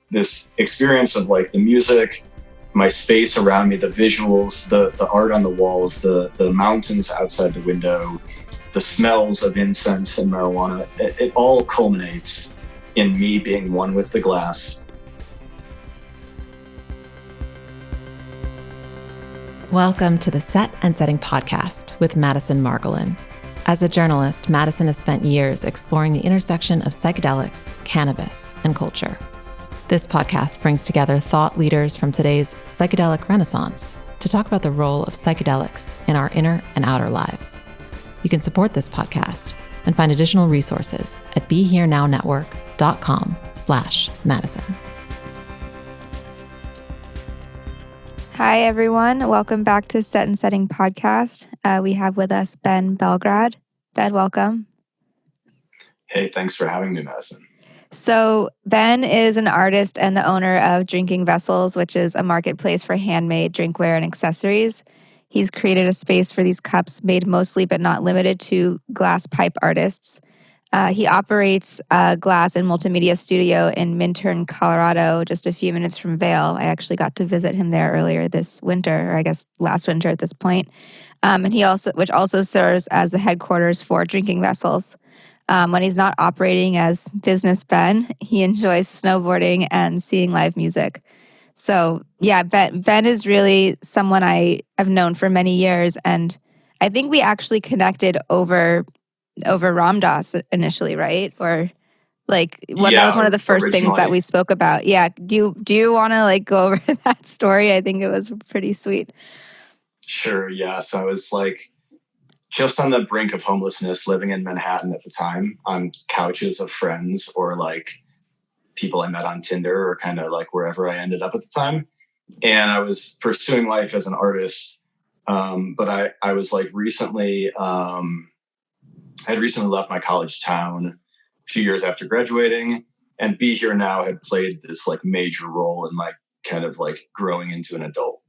this experience of like the music, my space around me, the visuals, the art on the walls, the mountains outside the window, the smells of incense and marijuana. It all culminates in me being one with the glass. Welcome to the Set and Setting podcast with Madison Margolin. As a journalist, Madison has spent years exploring the intersection of psychedelics, cannabis, and culture. This podcast brings together thought leaders from today's psychedelic renaissance to talk about the role of psychedelics in our inner and outer lives. You can support this podcast and find additional resources at BeHereNowNetwork.com/Madison. Hi, everyone. Welcome back to Set and Setting podcast. We have with us Ben Belgrad. Ben, welcome. Hey, thanks for having me, Madison. So Ben is an artist and the owner of Drinking Vessels, which is a marketplace for handmade drinkware and accessories. He's created a space for these cups made mostly but not limited to glass pipe artists. He operates a glass and multimedia studio in Minturn, Colorado, just a few minutes from Vail. I actually got to visit him there earlier this winter, or I guess last winter at this point. And which also serves as the headquarters for Drinking Vessels. When he's not operating as business Ben, he enjoys snowboarding and seeing live music. So yeah, Ben is really someone I've known for many years, and I think we actually connected over Ram Dass initially, right? Or that was one of the first things that we spoke about. Yeah. Do you want to like go over that story? I think it was pretty sweet. Sure. Yeah. So I was like just on the brink of homelessness, living in Manhattan at the time, on couches of friends or like people I met on Tinder or kind of like wherever I ended up at the time. And I was pursuing life as an artist. But I was like recently, I had recently left my college town a few years after graduating, and Be Here Now had played this like major role in my kind of like growing into an adult.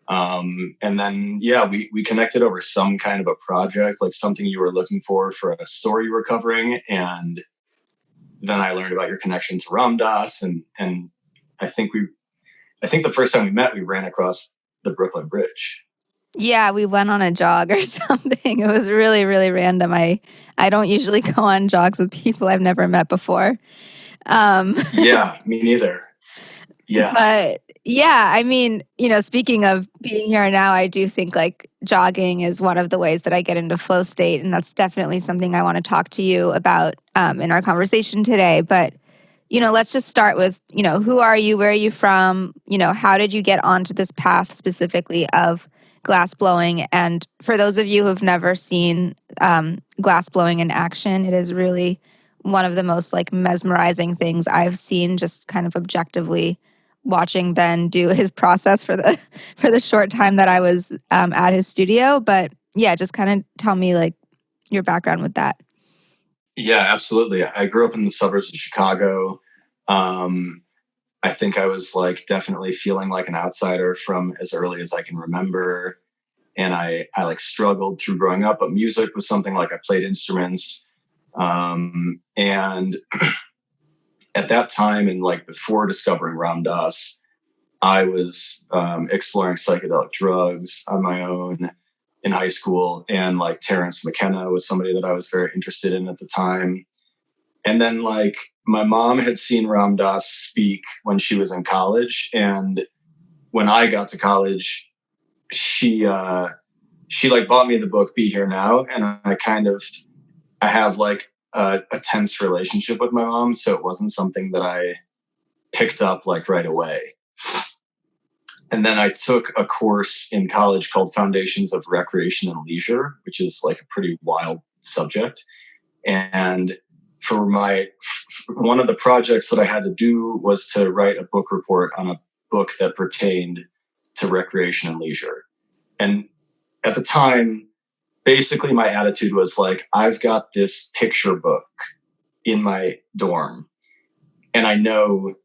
And then, yeah, we connected over some kind of a project, like something you were looking for a story you were covering. And then I learned about your connection to Ram Dass. And I think the first time we met, we ran across the Brooklyn Bridge. Yeah, we went on a jog or something. It was really, really random. I don't usually go on jogs with people I've never met before. Yeah, me neither. Yeah. But yeah, I mean, speaking of being here now, I do think like jogging is one of the ways that I get into flow state. And that's definitely something I want to talk to you about in our conversation today. But, let's just start with, who are you? Where are you from? How did you get onto this path specifically of glass blowing? And for those of you who've never seen glass blowing in action, it is really one of the most like mesmerizing things I've seen, just kind of objectively watching Ben do his process for the short time that I was at his studio. But yeah, just kind of tell me like your background with that. Yeah, absolutely. I grew up in the suburbs of Chicago. I think I was like definitely feeling like an outsider from as early as I can remember. And I like struggled through growing up, but music was something like I played instruments. And at that time, and like before discovering Ram Dass, I was exploring psychedelic drugs on my own in high school. And like Terrence McKenna was somebody that I was very interested in at the time. And then like my mom had seen Ram Dass speak when she was in college. And when I got to college, she like bought me the book Be Here Now. And I have like a tense relationship with my mom. So it wasn't something that I picked up like right away. And then I took a course in college called Foundations of Recreation and Leisure, which is like a pretty wild subject. And for one of the projects that I had to do was to write a book report on a book that pertained to recreation and leisure. And at the time, basically my attitude was like, I've got this picture book in my dorm, and I know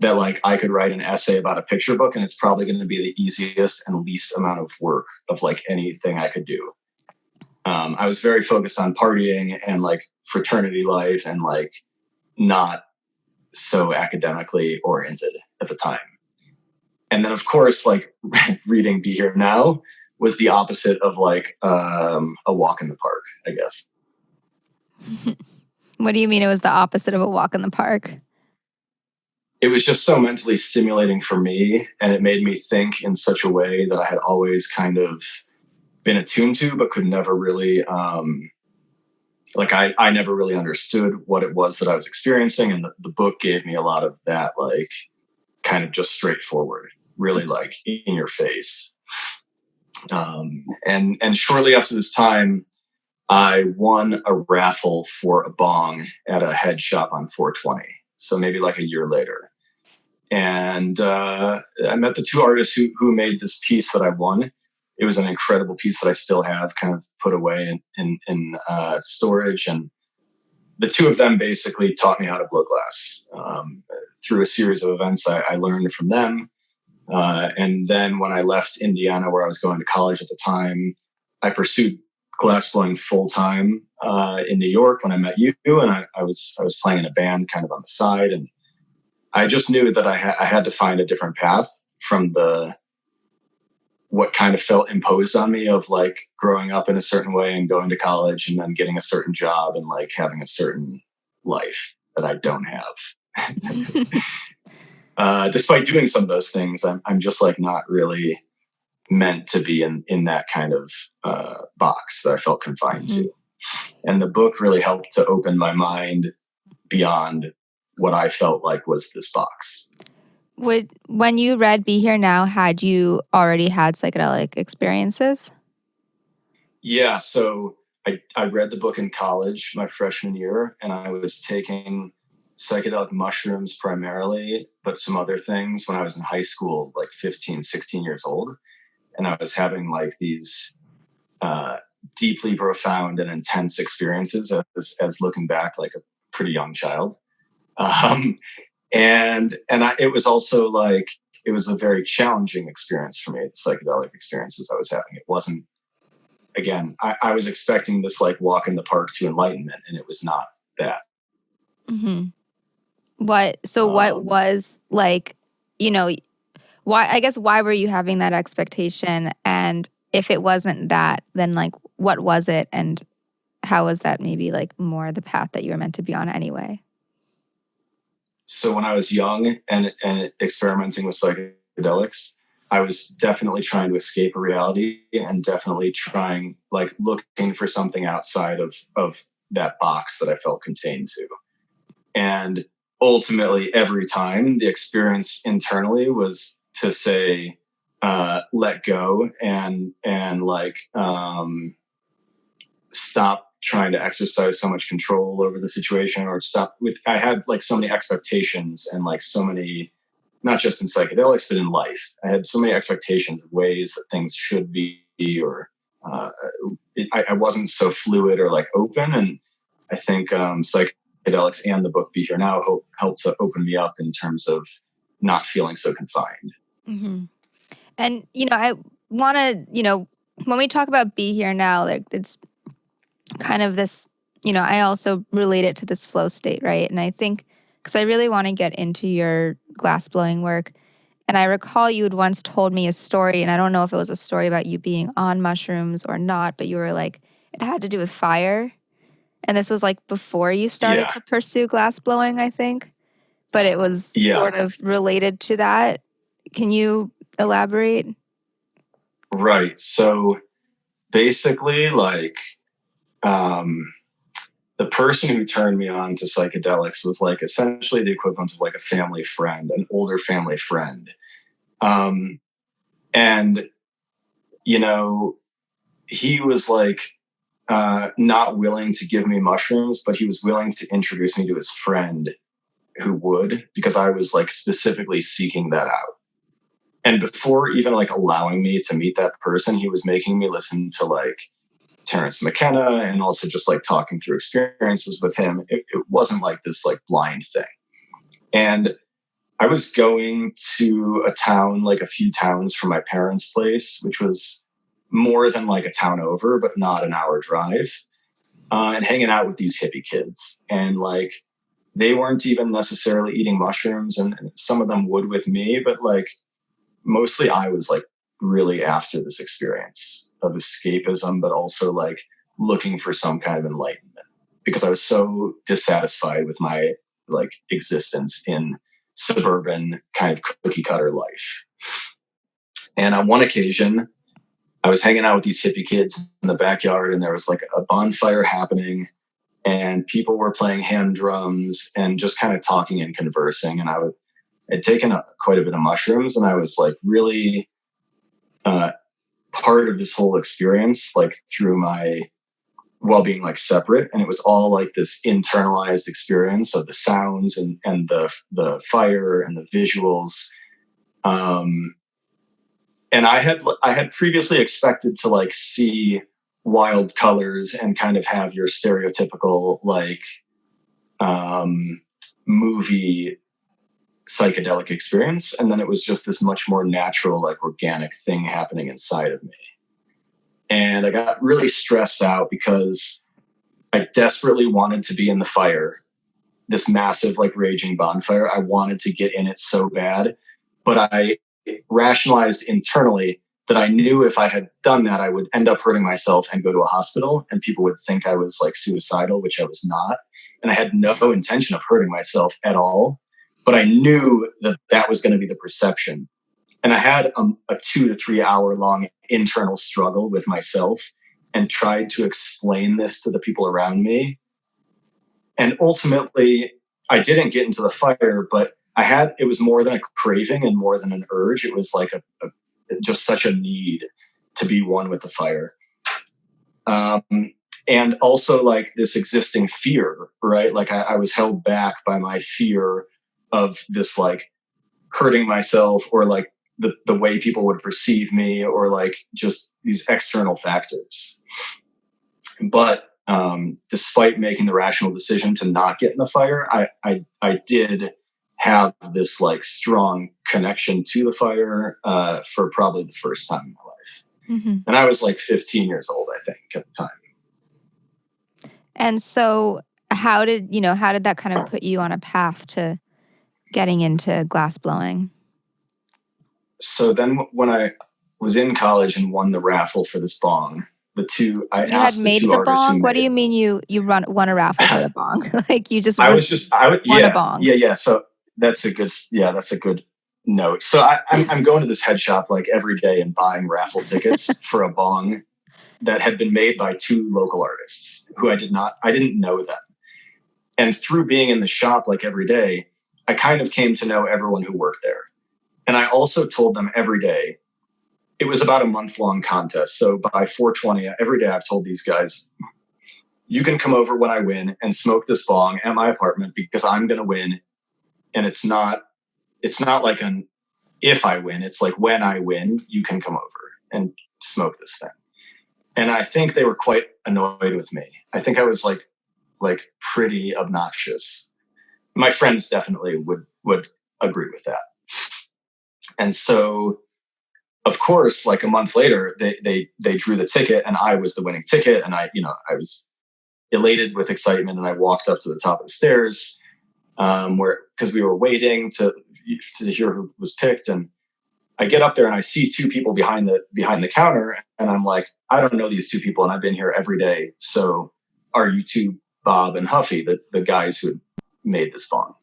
that like I could write an essay about a picture book, and it's probably going to be the easiest and least amount of work of like anything I could do. I was very focused on partying and like fraternity life and like not so academically oriented at the time. And then, of course, like reading Be Here Now was the opposite of like a walk in the park, I guess. What do you mean it was the opposite of a walk in the park? It was just so mentally stimulating for me, and it made me think in such a way that I had always kind of been attuned to, but could never really, I never really understood what it was that I was experiencing. And the book gave me a lot of that, like kind of just straightforward, really like in your face. And shortly after this time, I won a raffle for a bong at a head shop on 420. So maybe like a year later. And I met the two artists who made this piece that I won. It was an incredible piece that I still have kind of put away in storage. And the two of them basically taught me how to blow glass. Through a series of events, I learned from them. And then when I left Indiana, where I was going to college at the time, I pursued glassblowing full time in New York when I met you, and I was playing in a band kind of on the side, and I just knew that I had to find a different path from what kind of felt imposed on me of like growing up in a certain way and going to college and then getting a certain job and like having a certain life that I don't have. Despite doing some of those things, I'm just like not really meant to be in that kind of box that I felt confined to. And the book really helped to open my mind beyond what I felt like was this box. When you read Be Here Now, had you already had psychedelic experiences? Yeah, so I read the book in college my freshman year, and I was taking psychedelic mushrooms primarily, but some other things when I was in high school, like 15, 16 years old. And I was having like these deeply profound and intense experiences as looking back like a pretty young child. It was also like, it was a very challenging experience for me, the psychedelic experiences I was having. It wasn't, again, I was expecting this like walk in the park to enlightenment, and it was not that. Mm-hmm. What was like, why were you having that expectation? And if it wasn't that, then like, what was it? And how was that maybe like more the path that you were meant to be on anyway? So when I was young and experimenting with psychedelics, I was definitely trying to escape a reality and definitely trying, like looking for something outside of that box that I felt contained to. And ultimately every time the experience internally was to say, let go and like, stop trying to exercise so much control over the situation, or stop with, I had like so many expectations and like so many, not just in psychedelics, but in life. I had so many expectations of ways that things should be, or I wasn't so fluid or like open. And I think psychedelics and the book Be Here Now helped to open me up in terms of not feeling so confined. Mm-hmm. And, I want to, when we talk about Be Here Now, like it's kind of this, I also relate it to this flow state, right? And I think, because I really want to get into your glass blowing work. And I recall you had once told me a story, and I don't know if it was a story about you being on mushrooms or not, but you were like, it had to do with fire. And this was like before you started to pursue glass blowing, I think. But it was sort of related to that. Can you elaborate? Right. So basically, like, the person who turned me on to psychedelics was like essentially the equivalent of like a family friend, an older family friend. And, he was like not willing to give me mushrooms, but he was willing to introduce me to his friend who would, because I was like specifically seeking that out. And before even like allowing me to meet that person, he was making me listen to like Terrence McKenna and also just like talking through experiences with him. It wasn't like this like blind thing. And I was going to a town, like a few towns from my parents' place, which was more than like a town over, but not an hour drive, and hanging out with these hippie kids. And like, they weren't even necessarily eating mushrooms, and some of them would with me, but like mostly I was like really after this experience of escapism, but also like looking for some kind of enlightenment because I was so dissatisfied with my like existence in suburban kind of cookie cutter life. And on one occasion, I was hanging out with these hippie kids in the backyard, and there was like a bonfire happening, and people were playing hand drums and just kind of talking and conversing. And had taken quite a bit of mushrooms, and I was like really part of this whole experience, like through my well-being, like separate. And it was all like this internalized experience of the sounds and the fire and the visuals. And I had previously expected to like see wild colors and kind of have your stereotypical like movie psychedelic experience. And then it was just this much more natural, like organic thing happening inside of me. And I got really stressed out because I desperately wanted to be in the fire, this massive, like raging bonfire. I wanted to get in it so bad, but I rationalized internally that I knew if I had done that, I would end up hurting myself and go to a hospital, and people would think I was like suicidal, which I was not. And I had no intention of hurting myself at all, but I knew that that was going to be the perception. And I had a 2 to 3 hour long internal struggle with myself and tried to explain this to the people around me. And ultimately, I didn't get into the fire, but it was more than a craving and more than an urge. It was like just such a need to be one with the fire. And also like this existing fear, right? Like I was held back by my fear of this, like hurting myself or like the way people would perceive me or like just these external factors. But despite making the rational decision to not get in the fire, I did have this like strong connection to the fire for probably the first time in my life. Mm-hmm. And I was like 15 years old, I think, at the time. And so how did that kind of put you on a path to getting into glass blowing? So then when I was in college and won the raffle for this bong, you had made the bong? What do you mean you won a raffle for the bong? Like you just won a bong? Yeah. So that's a good note. So I'm going to this head shop like every day and buying raffle tickets for a bong that had been made by 2 local artists who I didn't know them. And through being in the shop like every day, I kind of came to know everyone who worked there. And I also told them every day, it was about a month-long contest. So by 420, every day I've told these guys, you can come over when I win and smoke this bong at my apartment because I'm going to win. And it's not like an if I win, it's like when I win, you can come over and smoke this thing. And I think they were quite annoyed with me. I think I was like pretty obnoxious. My friends definitely would agree with that. And so, of course, like a month later, they drew the ticket and I was the winning ticket. And I was elated with excitement. And I walked up to the top of the stairs because we were waiting to hear who was picked. And I get up there and I see 2 people behind the counter. And I'm like, I don't know these 2 people. And I've been here every day. So are you 2 Bob and Huffy, the guys who had made this bong?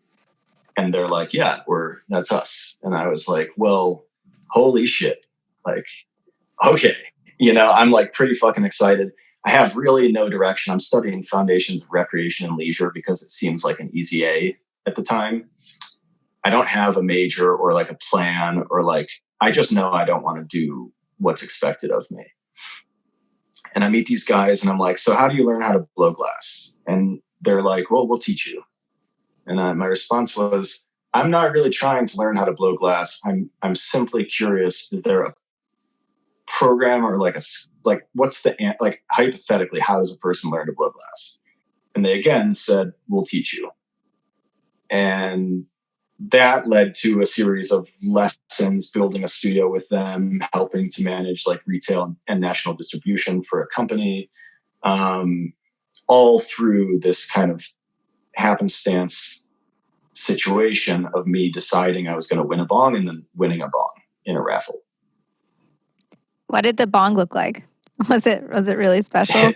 And they're like, yeah, that's us. And I was like, well, holy shit. Like, okay. I'm like pretty fucking excited. I have really no direction. I'm studying foundations of recreation and leisure because it seems like an easy A at the time. I don't have a major or like a plan or like, I just know I don't want to do what's expected of me. And I meet these guys and I'm like, so how do you learn how to blow glass? And they're like, well, we'll teach you. And my response was, I'm not really trying to learn how to blow glass. I'm simply curious, is there a program or what's hypothetically, how does a person learn to blow glass? And they again said, we'll teach you. And that led to a series of lessons, building a studio with them, helping to manage like retail and national distribution for a company, all through this kind of happenstance situation of me deciding I was going to win a bong and then winning a bong in a raffle. What did the bong look like? Was it really special?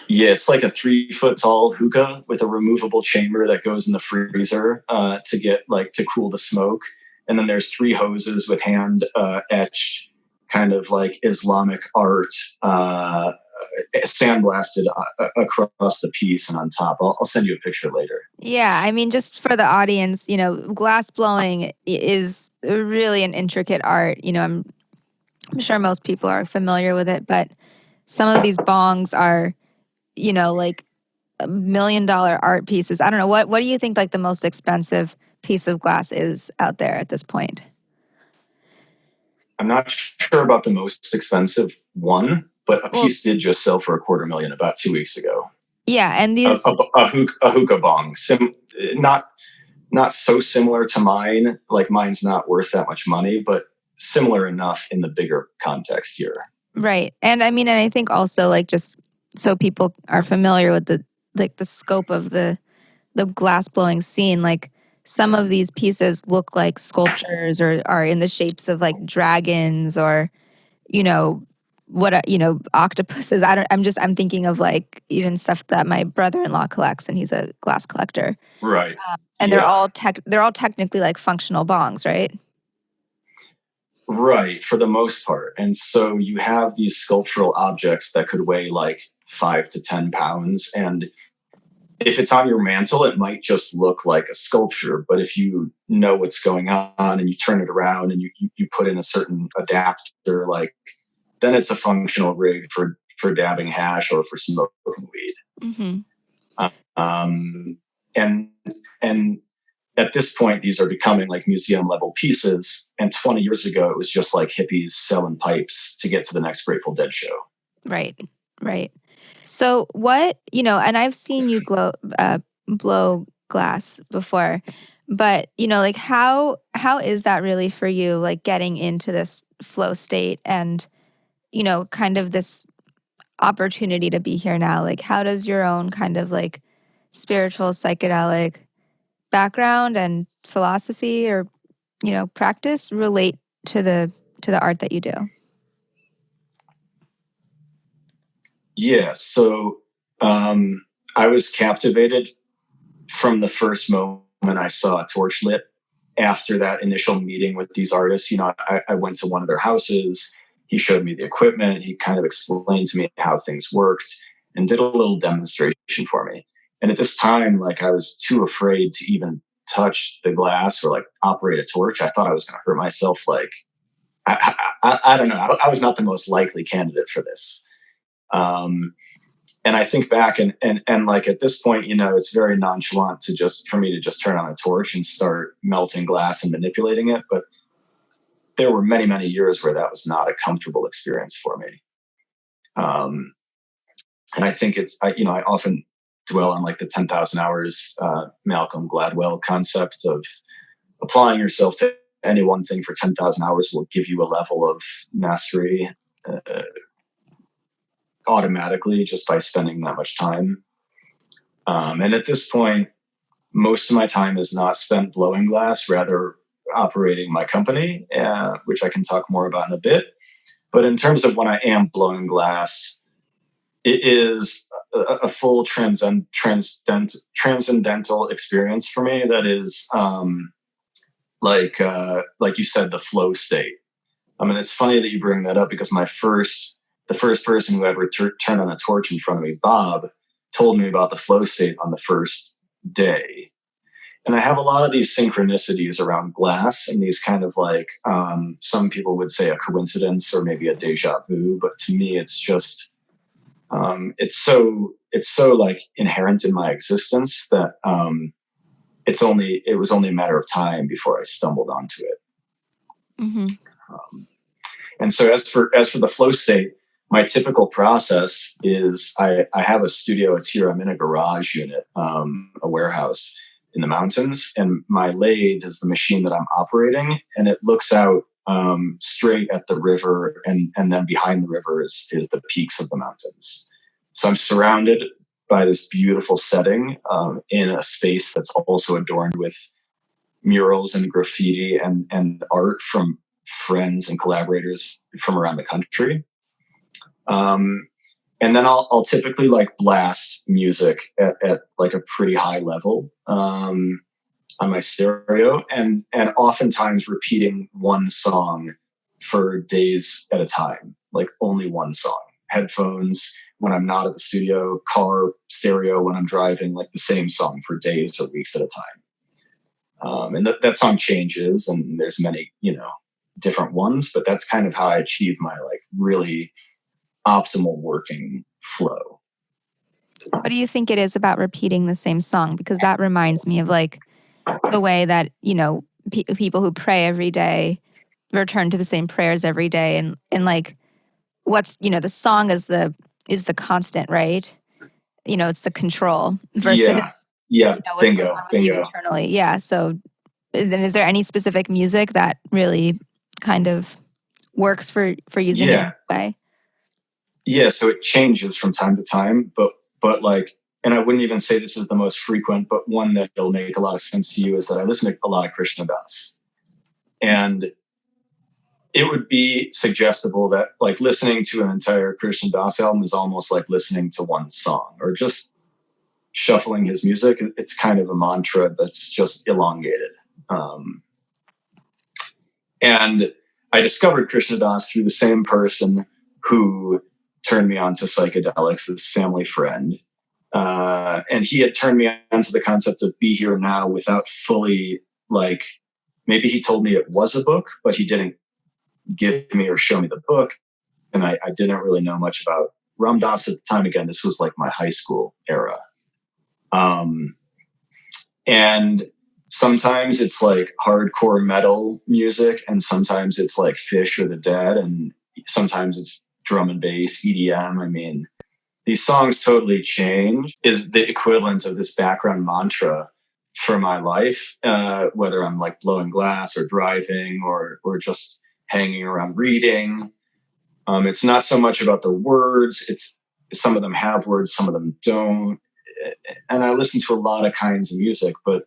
Yeah, it's like a 3-foot tall hookah with a removable chamber that goes in the freezer to cool the smoke. And then there's 3 hoses with hand etched kind of like Islamic art sandblasted across the piece and on top. I'll send you a picture later. Yeah, I mean, just for the audience, glass blowing is really an intricate art. I'm sure most people are familiar with it, but some of these bongs are, like $1 million art pieces. I don't know. What do you think like the most expensive piece of glass is out there at this point? I'm not sure about the most expensive one, but a piece did just sell for $250,000 about 2 weeks ago. Yeah, and these a hookah bong, not so similar to mine. Like mine's not worth that much money, but similar enough in the bigger context here. Right, and I think also like just so people are familiar with the scope of the glass blowing scene, like some of these pieces look like sculptures or are in the shapes of like dragons or octopuses. I'm thinking of like even stuff that my brother-in-law collects, and he's a glass collector. Right. And they're all technically like functional bongs, right? Right, for the most part. And so you have these sculptural objects that could weigh like 5 to 10 pounds. And if it's on your mantle, it might just look like a sculpture. But if you know what's going on and you turn it around and you put in a certain adapter, like then it's a functional rig for dabbing hash or for smoking weed. Mm-hmm. And at this point, these are becoming like museum level pieces. And 20 years ago, it was just like hippies selling pipes to get to the next Grateful Dead show. Right. So what, and I've seen you blow glass before, but, like how is that really for you, like getting into this flow state and, kind of this opportunity to be here now? Like how does your own kind of like spiritual psychedelic background and philosophy or, practice relate to the art that you do? Yeah. So I was captivated from the first moment I saw a torch lit. After that initial meeting with these artists, I went to one of their houses. He showed me the equipment. He kind of explained to me how things worked and did a little demonstration for me. And at this time, like I was too afraid to even touch the glass or like operate a torch. I thought I was going to hurt myself. Like, I don't know. I was not the most likely candidate for this. And I think back and like at this point, it's very nonchalant for me to just turn on a torch and start melting glass and manipulating it. But there were many, many years where that was not a comfortable experience for me. And I think I often dwell on like the 10,000 hours, Malcolm Gladwell concept of applying yourself to any one thing for 10,000 hours will give you a level of mastery, automatically just by spending that much time. And at this point, most of my time is not spent blowing glass, rather operating my company, which I can talk more about in a bit. But in terms of when I am blowing glass, it is a full transcendental experience for me. That is like you said, the flow state. I mean, it's funny that you bring that up because the first person who ever turned on a torch in front of me, Bob, told me about the flow state on the first day. And I have a lot of these synchronicities around glass and these kind of like, some people would say a coincidence or maybe a deja vu, but to me, it's just, it's so like inherent in my existence that it was only a matter of time before I stumbled onto it. Mm-hmm. And so as for the flow state, my typical process is I have a studio. It's here. I'm in a garage unit, a warehouse in the mountains, and my lathe is the machine that I'm operating, and it looks out straight at the river, and then behind the river is the peaks of the mountains. So I'm surrounded by this beautiful setting in a space that's also adorned with murals and graffiti and art from friends and collaborators from around the country. And then I'll typically like blast music at like a pretty high level on my stereo, and oftentimes repeating one song for days at a time, like only one song. Headphones when I'm not at the studio, car stereo when I'm driving, like the same song for days or weeks at a time. And that song changes, and there's many, different ones, but that's kind of how I achieve my like really optimal working flow. What do you think it is about repeating the same song? Because that reminds me of like the way that, people who pray every day return to the same prayers every day. And like, what's, the song is the constant, right? It's the control versus, Yeah. what's going Bingo. on with you internally. Yeah. So then is there any specific music that really kind of works for using it in that way? Yeah. So it changes from time to time, but like, and I wouldn't even say this is the most frequent, but one that will make a lot of sense to you is that I listen to a lot of Krishna Das. And it would be suggestible that like listening to an entire Krishna Das album is almost like listening to one song, or just shuffling his music. It's kind of a mantra that's just elongated. And I discovered Krishna Das through the same person who turned me on to psychedelics, this family friend. And he had turned me on to the concept of be here now without fully, like, maybe he told me it was a book, but he didn't give me or show me the book. And I didn't really know much about Ram Dass at the time. Again, this was like my high school era. And sometimes it's like hardcore metal music, and sometimes it's like Fish or the Dead, and sometimes it's drum and bass, EDM. I mean, these songs totally change, is the equivalent of this background mantra for my life, whether I'm like blowing glass or driving or just hanging around reading. It's not so much about the words. It's some of them have words, some of them don't. And I listen to a lot of kinds of music, but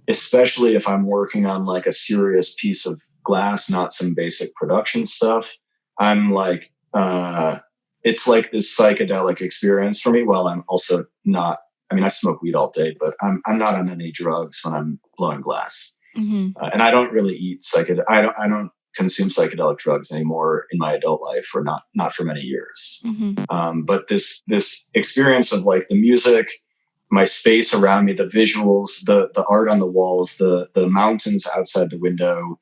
especially if I'm working on like a serious piece of glass, not some basic production stuff, I'm like, it's like this psychedelic experience for me. While I'm also not, I mean, I smoke weed all day, but I'm not on any drugs when I'm blowing glass. Mm-hmm. And I don't really eat I don't consume psychedelic drugs anymore in my adult life, or not for many years. Mm-hmm. But this experience of like the music, my space around me, the visuals, the art on the walls, the mountains outside the window,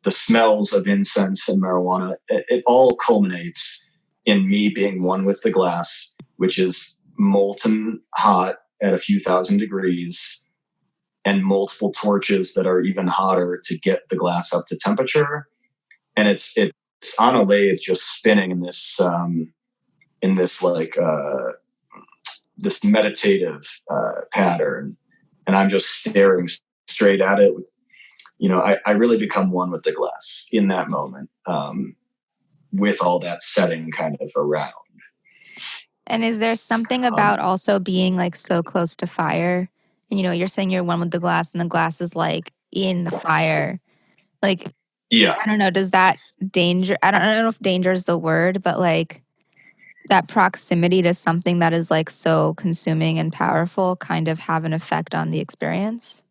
the smells of incense and marijuana, it all culminates in me being one with the glass, which is molten hot at a few thousand degrees, and multiple torches that are even hotter to get the glass up to temperature. And it's on a lathe just spinning in this like this meditative pattern, and I'm just staring straight at it. I really become one with the glass in that moment, with all that setting kind of around. And is there something about also being like so close to fire? And you're saying you're one with the glass, and the glass is like in the fire. Like, Yeah. I don't know, does that danger, I don't know if danger is the word, but like that proximity to something that is like so consuming and powerful kind of have an effect on the experience?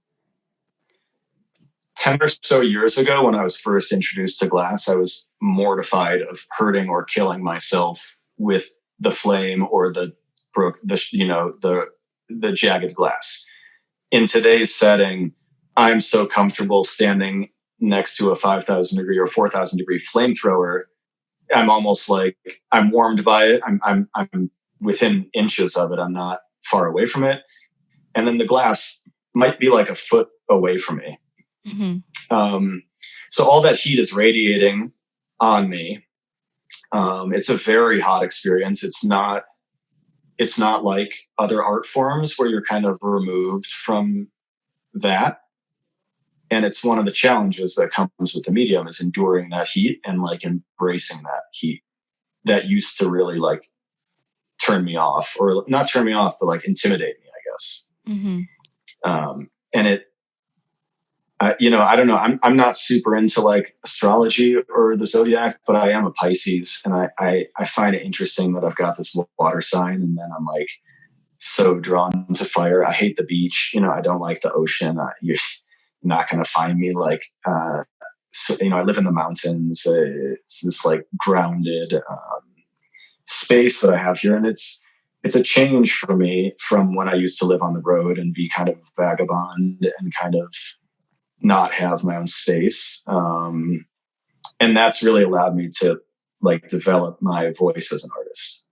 10 or so years ago, when I was first introduced to glass, I was mortified of hurting or killing myself with the flame or the jagged glass. In today's setting, I'm so comfortable standing next to a 5,000 degree or 4,000 degree flamethrower. I'm almost like I'm warmed by it. I'm within inches of it. I'm not far away from it. And then the glass might be like a foot away from me. Mm-hmm. So all that heat is radiating on me. It's a very hot experience. It's not like other art forms where you're kind of removed from that. And it's one of the challenges that comes with the medium, is enduring that heat and like embracing that heat that used to really like turn me off, or not turn me off, but like intimidate me, I guess. And it, I don't know. I'm not super into like astrology or the zodiac, but I am a Pisces, and I find it interesting that I've got this water sign, and then I'm like so drawn to fire. I hate the beach. I don't like the ocean. You're not going to find me like, so, I live in the mountains. It's this like grounded space that I have here, and it's a change for me from when I used to live on the road and be kind of vagabond and kind of not have my own space. And that's really allowed me to like develop my voice as an artist.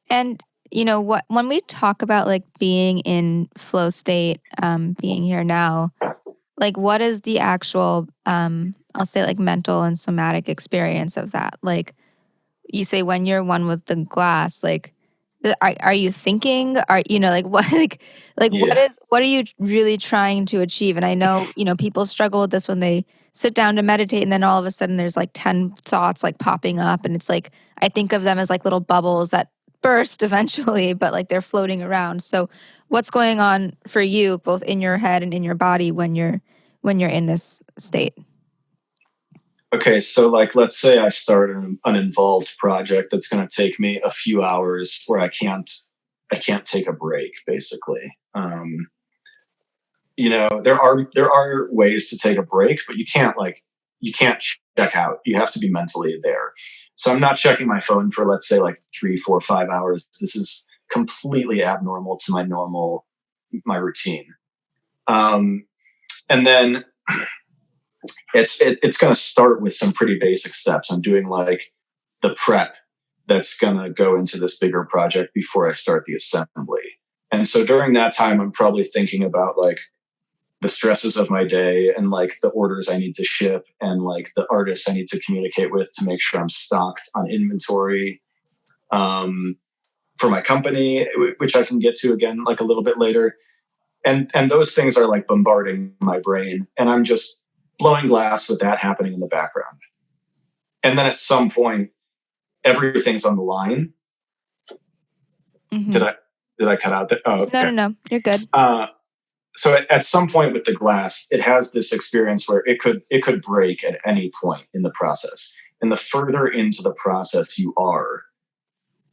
And when we talk about like being in flow state, being here now, like what is the actual I'll say like mental and somatic experience of that? Like you say when you're one with the glass, like are you thinking? Are like what Yeah. what are you really trying to achieve? And I know, people struggle with this when they sit down to meditate, and then all of a sudden there's like 10 thoughts like popping up, and it's like I think of them as like little bubbles that burst eventually, but like they're floating around. So what's going on for you both in your head and in your body when you're in this state? Okay, so like let's say I start an involved project that's going to take me a few hours where I can't take a break, basically. There are ways to take a break, but you can't check out. You have to be mentally there. So I'm not checking my phone for, let's say, like 3, 4, 5 hours. This is completely abnormal to my routine. And then it's going to start with some pretty basic steps. I'm doing like the prep that's going to go into this bigger project before I start the assembly. And so during that time, I'm probably thinking about like the stresses of my day and like the orders I need to ship and like the artists I need to communicate with to make sure I'm stocked on inventory for my company, which I can get to again like a little bit later. And those things are like bombarding my brain, and I'm just blowing glass with that happening in the background. And then at some point, everything's on the line. Mm-hmm. Did I cut out that? Oh, okay. No, you're good. So at some point with the glass, it has this experience where it could break at any point in the process. And the further into the process you are,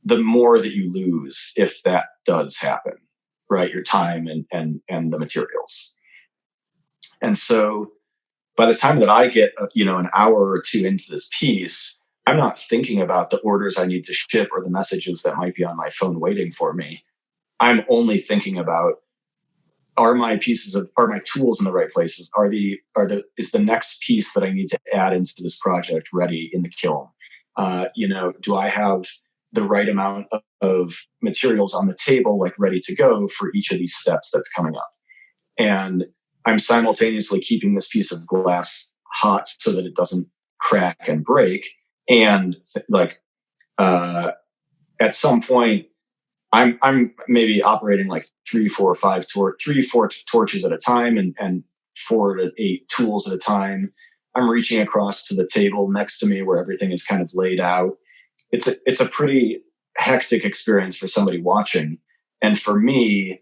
the more that you lose if that does happen, right? Your time and the materials. And so by the time that I get, an hour or two into this piece, I'm not thinking about the orders I need to ship or the messages that might be on my phone waiting for me. I'm only thinking about, are my tools in the right places? Is the next piece that I need to add into this project ready in the kiln? Do I have the right amount of materials on the table, like ready to go for each of these steps that's coming up? And I'm simultaneously keeping this piece of glass hot so that it doesn't crack and break. And at some point, I'm maybe operating like 3, 4, 5 torches at a time, and 4 to 8 tools at a time. I'm reaching across to the table next to me where everything is kind of laid out. It's a pretty hectic experience for somebody watching. And for me,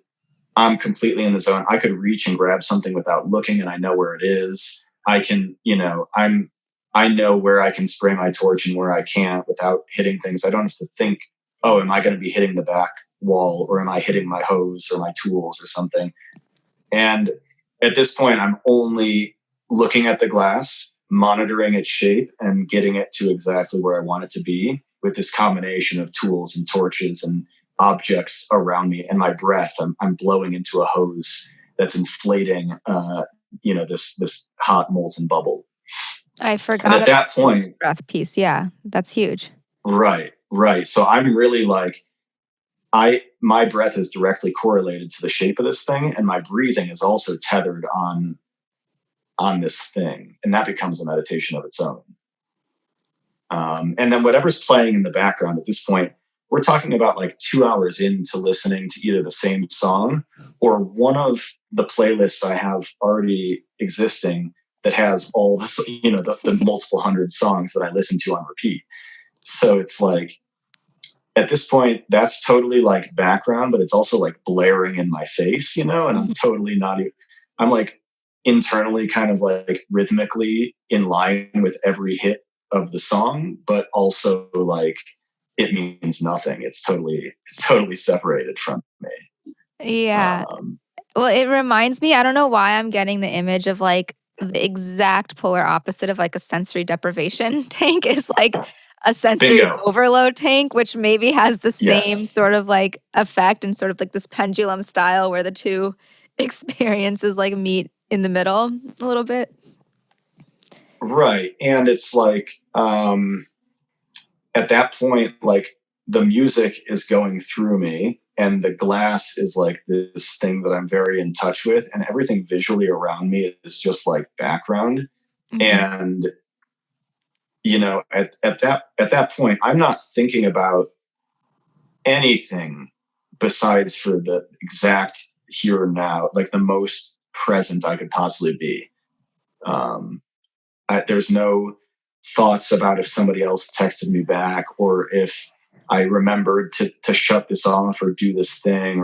I'm completely in the zone. I could reach and grab something without looking, and I know where it is. I can, I know where I can spray my torch and where I can't without hitting things. I don't have to think, oh, am I going to be hitting the back wall, or am I hitting my hose or my tools or something? And at this point, I'm only looking at the glass, monitoring its shape, and getting it to exactly where I want it to be with this combination of tools and torches and objects around me and my breath. I'm blowing into a hose that's inflating, this hot molten bubble. I forgot. And at that point, breath piece. Yeah, that's huge. Right. So I'm really like, my breath is directly correlated to the shape of this thing, and my breathing is also tethered on this thing, and that becomes a meditation of its own. And then whatever's playing in the background at this point, we're talking about like 2 hours into listening to either the same song or one of the playlists I have already existing that has all this, the multiple hundred songs that I listen to on repeat. So it's like, at this point, that's totally like background, but it's also like blaring in my face, and I'm totally not even, I'm like internally kind of like rhythmically in line with every hit of the song, but also like it means nothing. It's totally separated from me. Yeah. Um, Well, it reminds me, I don't know why I'm getting the image of like the exact polar opposite of like a sensory deprivation tank is like a sensory Bingo. overload tank, which maybe has the Yes. same sort of like effect and sort of like this pendulum style where the two experiences like meet in the middle a little bit. Right. And it's like, at that point, like the music is going through me and the glass is like this thing that I'm very in touch with, and everything visually around me is just like background. Mhm. And, at that point, I'm not thinking about anything besides for the exact here and now, like the most present I could possibly be. Um, there's no thoughts about if somebody else texted me back or if I remembered to shut this off or do this thing,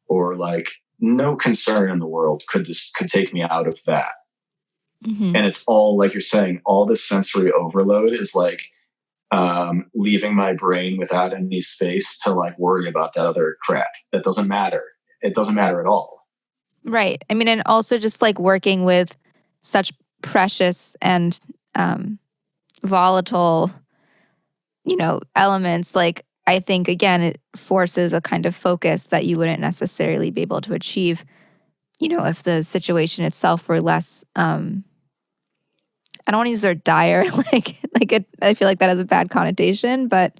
or like no concern in the world could take me out of that. Mhm. And it's all like you're saying, all this sensory overload is like leaving my brain without any space to like worry about that other crap. That doesn't matter. It doesn't matter at all. Right. I mean, and also just like working with such precious and um, volatile, elements. Like, I think, again, it forces a kind of focus that you wouldn't necessarily be able to achieve, if the situation itself were less, I don't want to use the word dire, I feel like that has a bad connotation, but,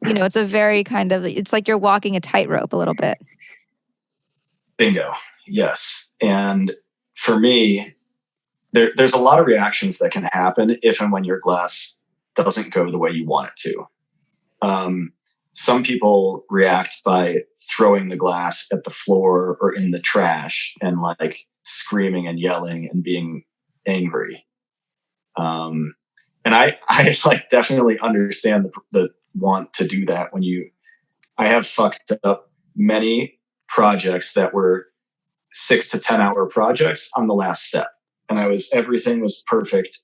it's a very kind of, it's like you're walking a tightrope a little bit. Bingo. Yes. And for me, there's a lot of reactions that can happen if and when your glass doesn't go the way you want it to. Some people react by throwing the glass at the floor or in the trash and like screaming and yelling and being angry. And I like definitely understand the want to do that I have fucked up many projects that were 6 to 10 hour projects on the last step. And everything was perfect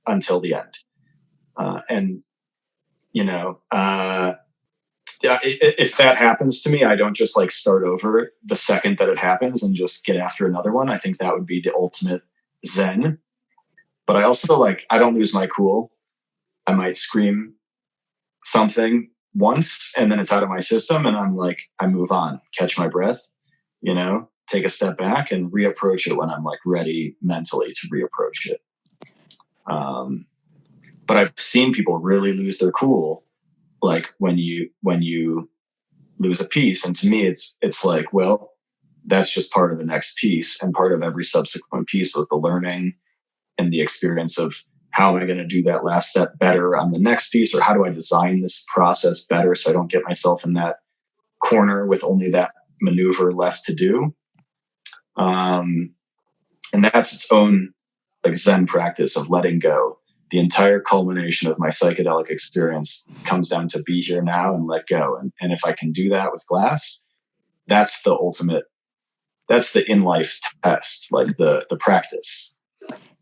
until the end. And, if that happens to me, I don't just like start over the second that it happens and just get after another one. I think that would be the ultimate zen. But I also I don't lose my cool. I might scream something once and then it's out of my system and I'm like, I move on, catch my breath, take a step back and reapproach it when I'm like ready mentally to reapproach it. But I've seen people really lose their cool, like when you lose a piece. And to me, it's like, well, that's just part of the next piece. And part of every subsequent piece was the learning and the experience of how am I going to do that last step better on the next piece, or how do I design this process better so I don't get myself in that corner with only that maneuver left to do. And that's its own like Zen practice of letting go. The entire culmination of my psychedelic experience comes down to be here now and let go. And if I can do that with glass, that's the ultimate, that's the in-life test, like the practice.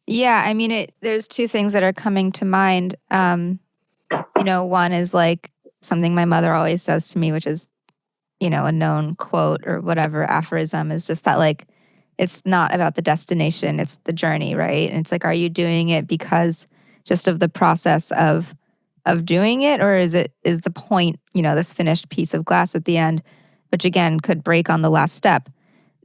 Yeah, I mean, there's two things that are coming to mind. One is like something my mother always says to me, which is, a known quote or whatever aphorism is just that like it's not about the destination, it's the journey, right? And it's like, are you doing it because just of the process of doing it, or is the point, this finished piece of glass at the end, which again could break on the last step.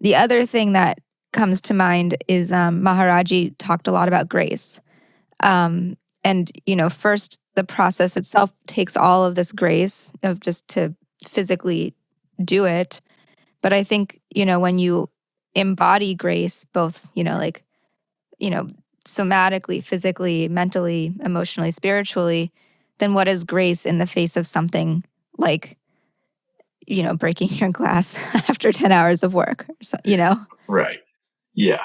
The other thing that comes to mind is Maharaji talked a lot about grace. And, first, the process itself takes all of this grace of just to physically do it. But I think, when you embody grace, both, somatically, physically, mentally, emotionally, spiritually, then what is grace in the face of something like, breaking your glass after 10 hours of work, Right. Yeah.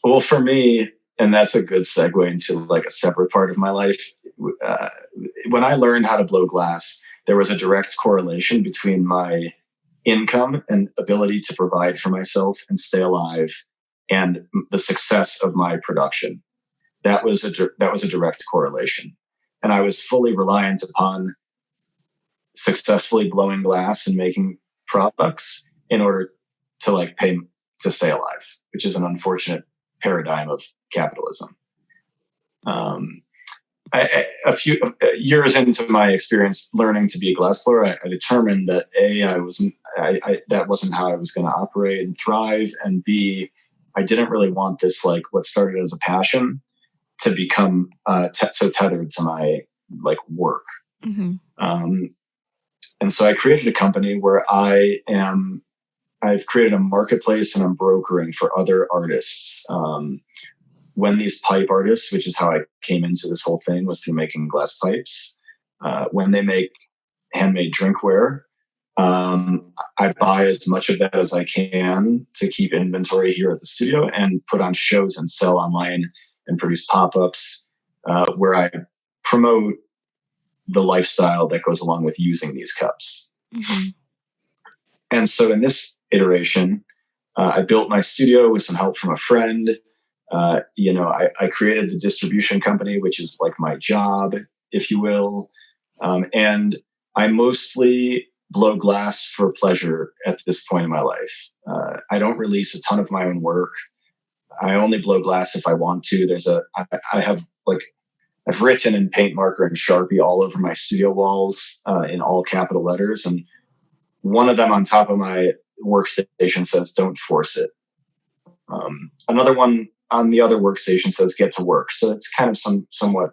Well, for me, and that's a good segue into like a separate part of my life. Uh, when I learned how to blow glass, there was a direct correlation between my income and ability to provide for myself and stay alive and the success of my production. That was a direct correlation. And I was fully reliant upon successfully blowing glass and making products in order to pay to stay alive, which is an unfortunate paradigm of capitalism. A few years into my experience learning to be a glassblower, I determined that that wasn't how I was going to operate and thrive, and B, I didn't really want this what started as a passion to become so tethered to my work. Mm-hmm. And so I created a company where I've created a marketplace and I'm brokering for other artists. When these pipe artists, which is how I came into this whole thing, was through making glass pipes. When they make handmade drinkware, I buy as much of that as I can to keep inventory here at the studio and put on shows and sell online and produce pop-ups where I promote the lifestyle that goes along with using these cups. Mm-hmm. And so in this iteration, I built my studio with some help from a friend. I created the distribution company, which is my job, if you will. And I mostly blow glass for pleasure at this point in my life. I don't release a ton of my own work. I only blow glass if I want to. I've written in paint marker and Sharpie all over my studio walls in all capital letters. And one of them on top of my workstation says, "Don't force it." Another one on the other workstation says, "Get to work." So it's kind of somewhat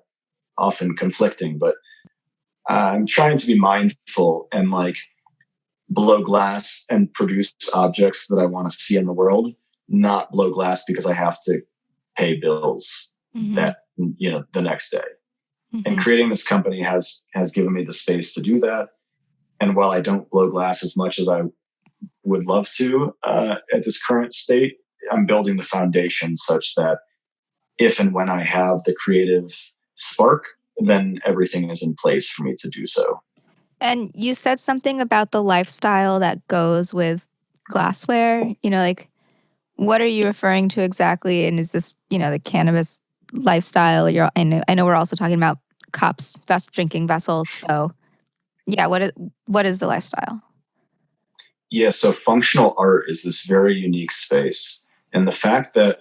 often conflicting, but I'm trying to be mindful and blow glass and produce objects that I want to see in the world, not blow glass because I have to pay bills the next day. Mm-hmm. And creating this company has given me the space to do that. And while I don't blow glass as much as I would love to at this current state, I'm building the foundation such that if and when I have the creative spark, then everything is in place for me to do so. And you said something about the lifestyle that goes with glassware. What are you referring to exactly? And is this, the cannabis lifestyle? I know we're also talking about cups, drinking vessels. So, yeah, what is the lifestyle? Yeah, so functional art is this very unique space. And the fact that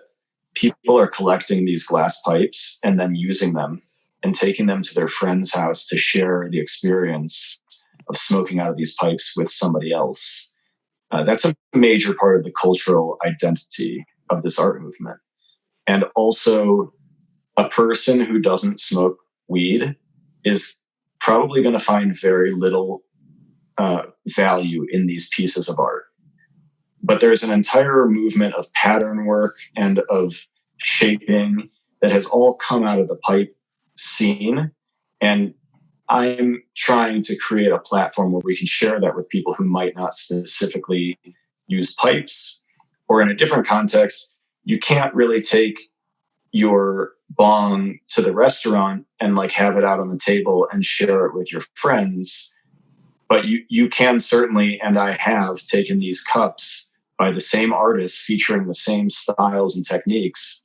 people are collecting these glass pipes and then using them and taking them to their friend's house to share the experience of smoking out of these pipes with somebody else. That's a major part of the cultural identity of this art movement. And also, a person who doesn't smoke weed is probably going to find very little value in these pieces of art. But there's an entire movement of pattern work and of shaping that has all come out of the pipe scene. And I'm trying to create a platform where we can share that with people who might not specifically use pipes, or in a different context, you can't really take your bong to the restaurant and have it out on the table and share it with your friends. But you can certainly, and I have taken these cups by the same artists featuring the same styles and techniques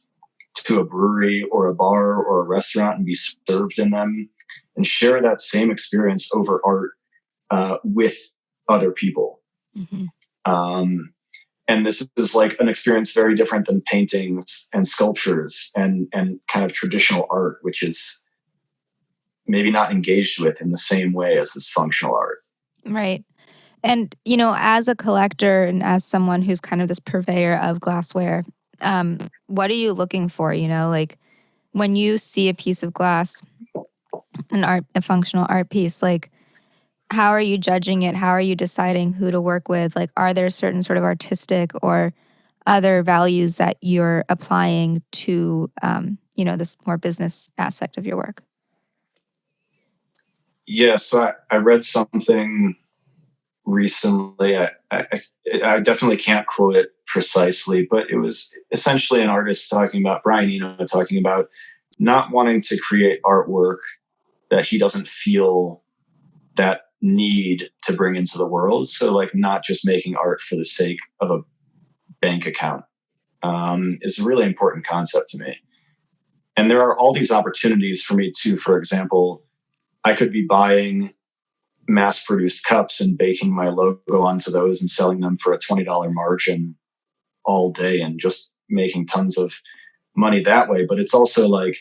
to a brewery or a bar or a restaurant and be served in them and share that same experience over art with other people. Mm-hmm. And this is an experience very different than paintings and sculptures and kind of traditional art, which is maybe not engaged with in the same way as this functional art. Right. And, as a collector and as someone who's kind of this purveyor of glassware, what are you looking for? When you see a piece of glass, a functional art piece, how are you judging it? How are you deciding who to work with? Are there certain sort of artistic or other values that you're applying to, this more business aspect of your work? Yeah, so I read something recently. I definitely can't quote it precisely, but it was essentially an artist talking about, Brian Eno, talking about not wanting to create artwork that he doesn't feel that need to bring into the world. So like not just making art for the sake of a bank account is a really important concept to me. And there are all these opportunities for me too. For example, I could be buying mass produced cups and baking my logo onto those and selling them for a $20 margin all day and just making tons of money that way. But it's also like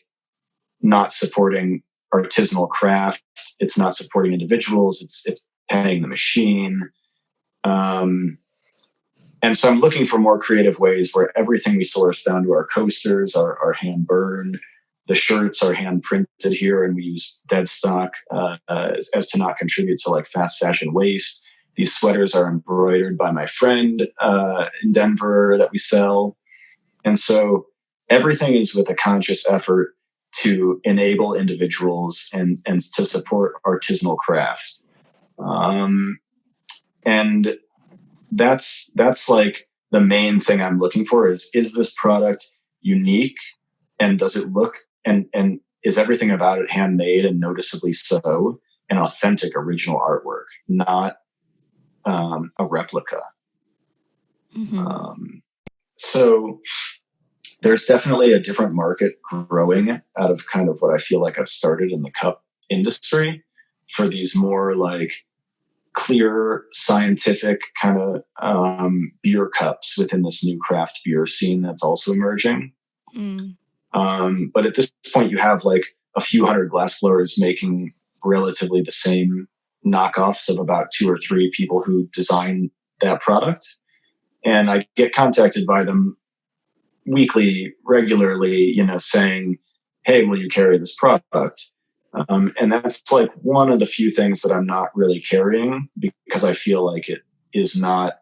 not supporting artisanal craft. It's not supporting individuals. It's paying the machine. And so I'm looking for more creative ways where everything we source down to our coasters are hand burned. The shirts are hand printed here, and we use dead stock as to not contribute to like fast fashion waste. These sweaters are embroidered by my friend in Denver that we sell. And so everything is with a conscious effort to enable individuals and to support artisanal craft. And that's like the main thing I'm looking for is this product unique, and does it look and is everything about it handmade and noticeably so, an authentic original artwork, not a replica. Mm-hmm. So there's definitely a different market growing out of kind of what I feel like I've started in the cup industry for these more like clear scientific kind of beer cups within this new craft beer scene that's also emerging. But at this point, you have like a few hundred glassblowers making relatively the same knockoffs of about 2 or 3 people who design that product. And I get contacted by them weekly, regularly, saying, hey, will you carry this product? And that's like one of the few things that I'm not really carrying because I feel like it is not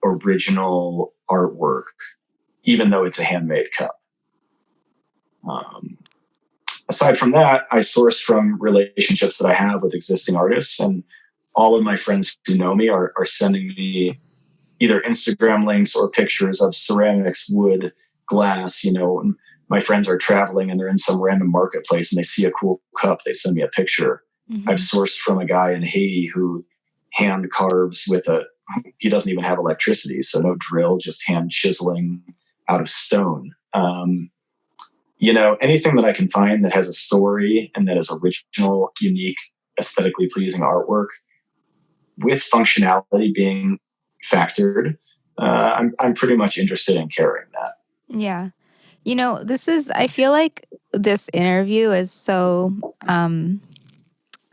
original artwork, even though it's a handmade cup. Aside from that, I source from relationships that I have with existing artists, and all of my friends who know me are sending me either Instagram links or pictures of ceramics, wood, glass. And my friends are traveling and they're in some random marketplace and they see a cool cup, they send me a picture. Mm-hmm. I've sourced from a guy in Haiti who hand carves he doesn't even have electricity, so no drill, just hand chiseling out of stone. Anything that I can find that has a story and that is original, unique, aesthetically pleasing artwork with functionality being factored, I'm pretty much interested in carrying that. Yeah. I feel like this interview is so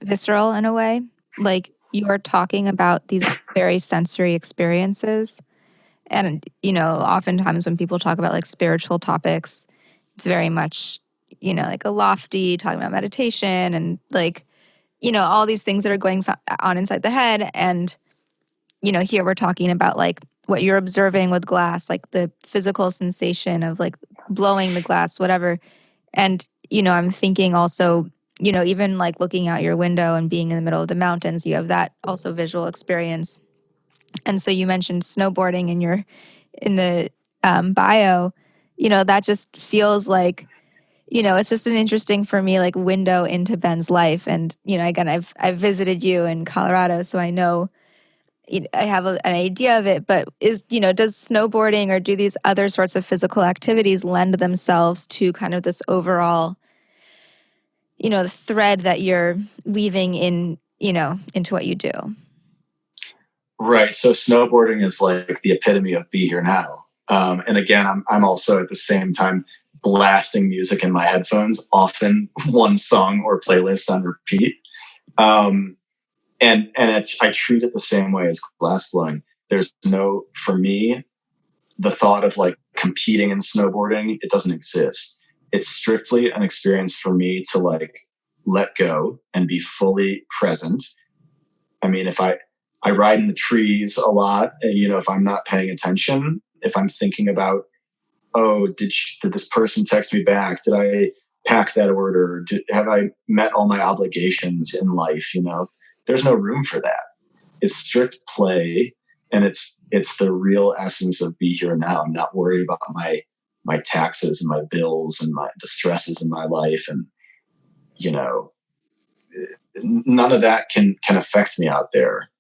visceral in a way. Like you are talking about these very sensory experiences. And, oftentimes when people talk about like spiritual topics, it's very much, like a lofty talking about meditation and like, all these things that are going on inside the head. And, here we're talking about like what you're observing with glass, like the physical sensation of like blowing the glass, whatever. And, I'm thinking also, even like looking out your window and being in the middle of the mountains, you have that also visual experience. And so you mentioned snowboarding in the bio, that just feels like, it's just an interesting for me, like window into Ben's life. And, again, I've visited you in Colorado, so I know I have an idea of it, but does snowboarding or do these other sorts of physical activities lend themselves to kind of this overall, the thread that you're weaving in, into what you do? Right. So snowboarding is like the epitome of be here now. And again, I'm also at the same time blasting music in my headphones, often one song or playlist on repeat. I treat it the same way as glassblowing. There's for me, the thought of like competing in snowboarding, it doesn't exist. It's strictly an experience for me to like let go and be fully present. I mean, if I ride in the trees a lot, if I'm not paying attention, if I'm thinking about, did this person text me back? Did I pack that order? Have I met all my obligations in life? There's no room for that. It's strict play, and it's the real essence of be here now. I'm not worried about my taxes and my bills and the stresses in my life, and none of that can affect me out there.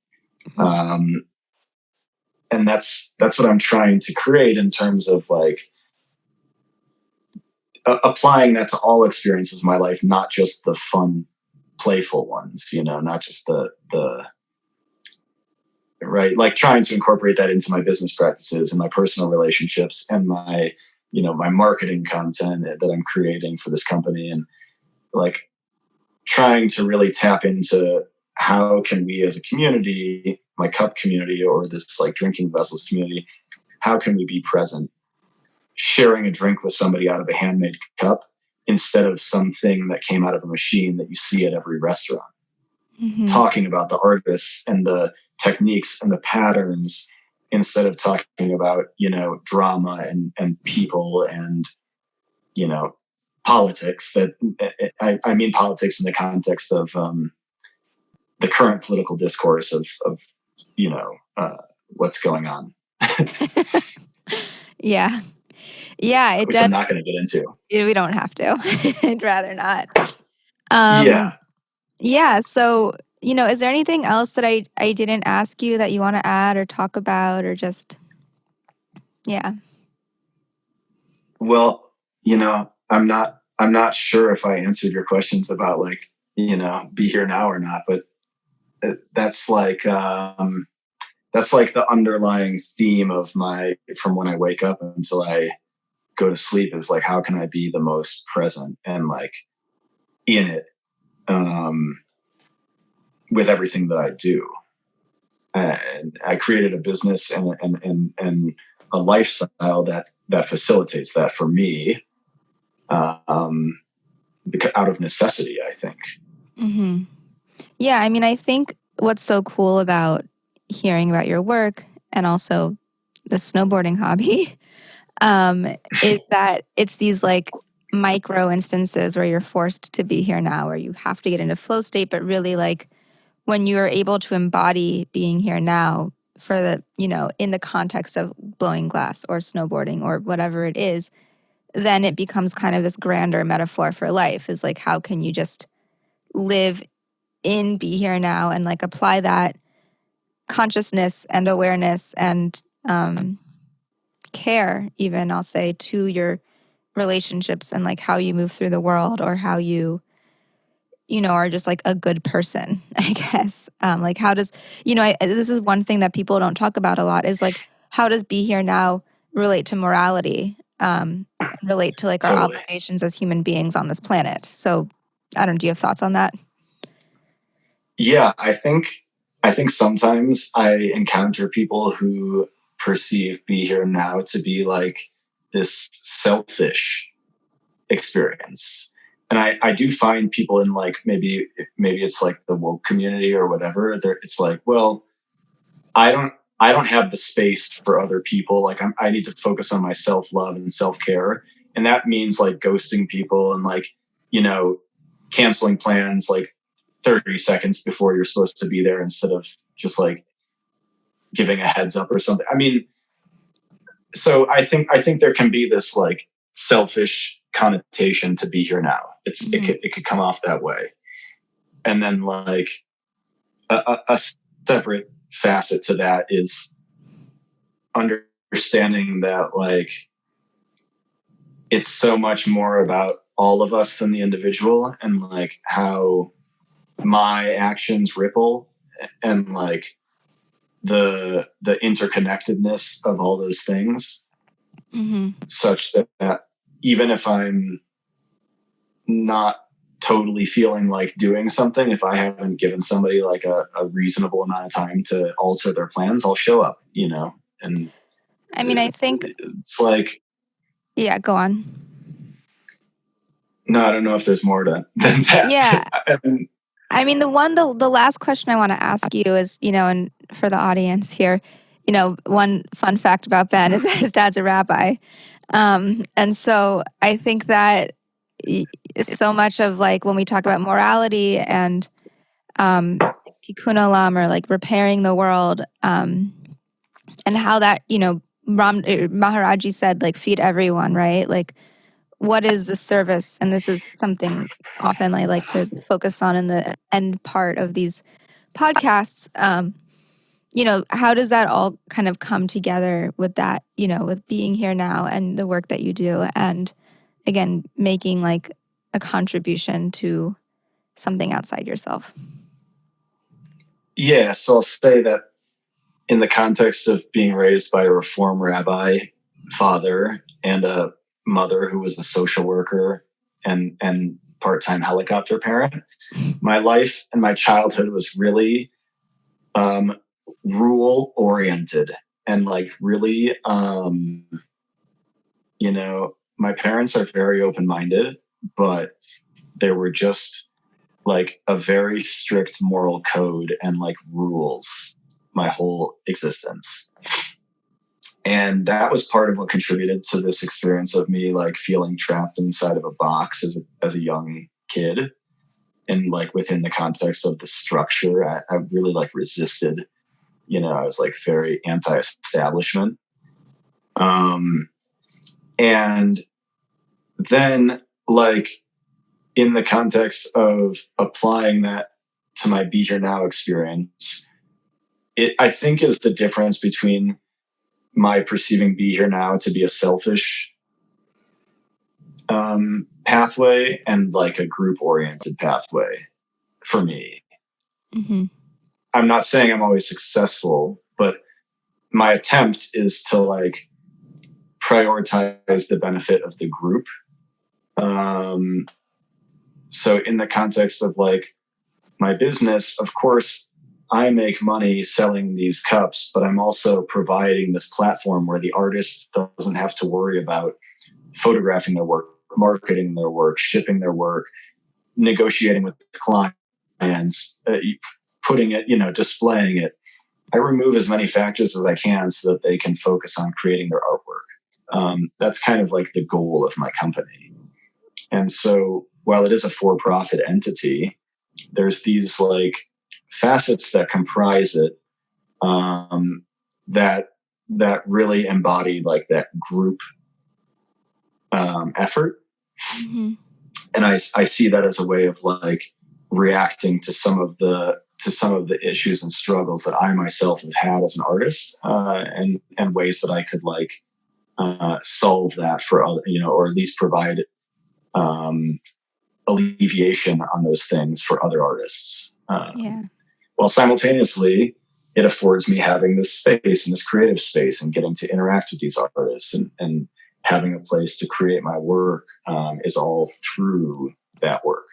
And that's what I'm trying to create in terms of like applying that to all experiences in my life, not just the fun, playful ones, not just the right, like trying to incorporate that into my business practices and my personal relationships and my my marketing content that I'm creating for this company, and like trying to really tap into how can we as a community, my cup community or this like drinking vessels community, how can we be present, sharing a drink with somebody out of a handmade cup instead of something that came out of a machine that you see at every restaurant. Talking about the artists and the techniques and the patterns instead of talking about, drama and people and, politics. That I mean politics in the context of the current political discourse of what's going on. Yeah. Yeah, it which does. I'm not going to get into. We don't have to. I'd rather not. Yeah. Yeah. So, is there anything else that I didn't ask you that you want to add or talk about or just, yeah. Well, I'm not sure if I answered your questions about like, be here now or not, but that's like the underlying theme of from when I wake up until I go to sleep is like, how can I be the most present and like in it, with everything that I do. And I created a business and a lifestyle that facilitates that for me, because out of necessity, I think. Mm-hmm. Yeah, I mean, I think what's so cool about hearing about your work and also the snowboarding hobby is that it's these like micro instances where you're forced to be here now, where you have to get into flow state, but really like when you're able to embody being here now for the, in the context of blowing glass or snowboarding or whatever it is, then it becomes kind of this grander metaphor for life is like, how can you just live be here now and like apply that consciousness and awareness and care, even I'll say, to your relationships and like how you move through the world or how you are just like a good person, I guess. Like how does, this is one thing that people don't talk about a lot is like, how does be here now relate to morality, relate to like our obligations as human beings on this planet? So I don't know, do you have thoughts on that? Yeah, I think sometimes I encounter people who perceive be here now to be like this selfish experience. And I do find people in like maybe it's like the woke community or whatever. It's like, well, I don't have the space for other people. Like I need to focus on my self-love and self-care. And that means like ghosting people and like, canceling plans like 30 seconds before you're supposed to be there instead of just like giving a heads up or something. I mean, so I think there can be this like selfish connotation to be here now. It could come off that way. And then like a separate facet to that is understanding that like it's so much more about all of us than the individual and like how my actions ripple and like the interconnectedness of all those things, such that even if I'm not totally feeling like doing something, if I haven't given somebody like a reasonable amount of time to alter their plans, I'll show up, and I mean, I think it's like, yeah, go on. No, I don't know if there's more than that. Yeah. I mean, the last question I want to ask you is, and for the audience here, one fun fact about Ben is that his dad's a rabbi. And so I think that so much of like when we talk about morality and tikkun olam or like repairing the world, and how that, Maharaji said, like feed everyone, right? Like what is the service? And this is something often I like to focus on in the end part of these podcasts. How does that all kind of come together with that, with being here now and the work that you do, and again, making like a contribution to something outside yourself? Yeah, so I'll say that in the context of being raised by a Reform rabbi father and a mother who was a social worker and part-time helicopter parent, my life and my childhood was really rule oriented and like really, my parents are very open-minded, but there were just like a very strict moral code and like rules my whole existence. And that was part of what contributed to this experience of me like feeling trapped inside of a box as a young kid. And like within the context of the structure, I really like resisted, I was like very anti-establishment. And then like in the context of applying that to my Be Here Now experience, it I think is the difference between my perceiving Be Here Now to be a selfish pathway and like a group oriented pathway for me. Mm-hmm. I'm not saying I'm always successful, but my attempt is to like prioritize the benefit of the group. So in the context of like my business, of course, I make money selling these cups, but I'm also providing this platform where the artist doesn't have to worry about photographing their work, marketing their work, shipping their work, negotiating with clients, putting it, displaying it. I remove as many factors as I can so that they can focus on creating their artwork. That's kind of like the goal of my company. And so while it is a for-profit entity, there's these like facets that comprise it that really embody like that group effort. Mm-hmm. And I see that as a way of like reacting to some of the issues and struggles that I myself have had as an artist, and ways that I could like solve that for other, or at least provide alleviation on those things for other artists. While simultaneously, it affords me having this space and this creative space and getting to interact with these artists and having a place to create my work is all through that work.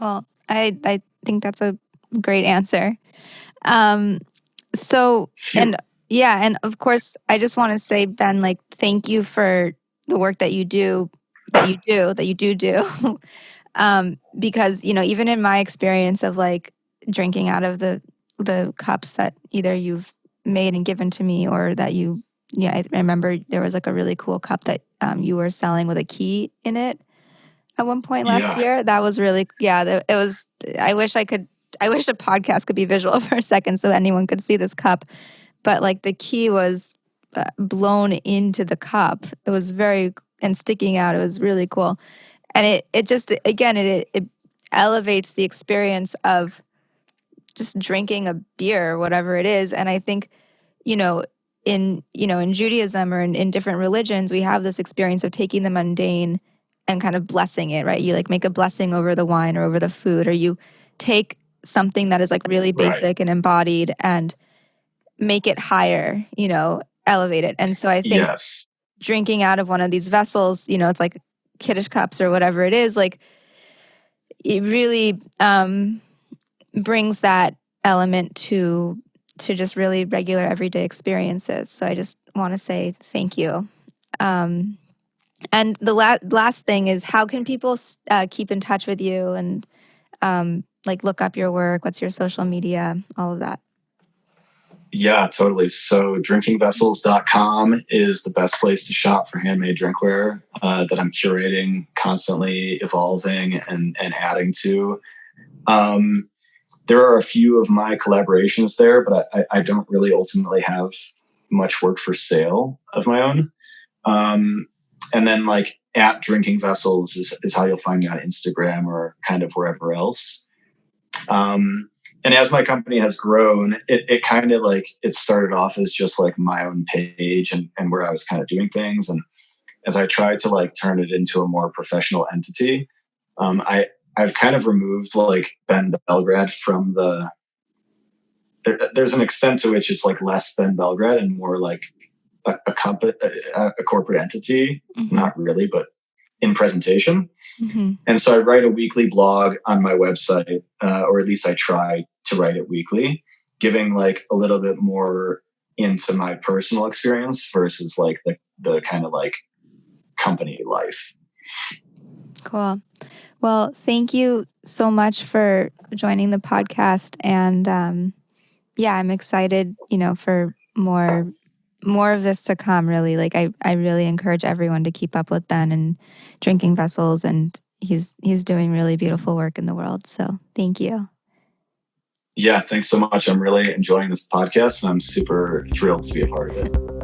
Well, I think that's a great answer. And of course, I just want to say, Ben, like, thank you for the work that you do. Because, even in my experience of like drinking out of the cups that either you've made and given to me or that I remember there was like a really cool cup that you were selling with a key in it at one point last year. That was really, it was, I wish a podcast could be visual for a second so anyone could see this cup. But like the key was blown into the cup. It was and sticking out. It was really cool. And it just, again, it elevates the experience of just drinking a beer, whatever it is. And I think, in Judaism or in different religions, we have this experience of taking the mundane and kind of blessing it, right? You like make a blessing over the wine or over the food, or you take something that is like really basic and embodied and make it higher, elevate it. And so I think drinking out of one of these vessels, it's like Kiddush cups or whatever it is, like it really brings that element to just really regular everyday experiences. So I just want to say thank you. And the last thing is, how can people keep in touch with you and like look up your work? What's your social media? All of that. Yeah, totally. So drinkingvessels.com is the best place to shop for handmade drinkware that I'm curating, constantly evolving and adding to. There are a few of my collaborations there, but I don't really ultimately have much work for sale of my own. And then like at Drinking Vessels is how you'll find me on Instagram or kind of wherever else. And as my company has grown, it kind of like, it started off as just like my own page and where I was kind of doing things. And as I tried to like turn it into a more professional entity, I've kind of removed like Ben Belgrad from there's an extent to which it's like less Ben Belgrad and more like a corporate entity, not really, but in presentation. And so I write a weekly blog on my website, or at least I try to write it weekly, giving like a little bit more into my personal experience versus like the kind of like company life. Cool. Well, thank you so much for joining the podcast. And I'm excited, for more of this to come, really. Like I really encourage everyone to keep up with Ben and Drinking Vessels, and he's doing really beautiful work in the world. So thank you. Yeah, thanks so much. I'm really enjoying this podcast and I'm super thrilled to be a part of it.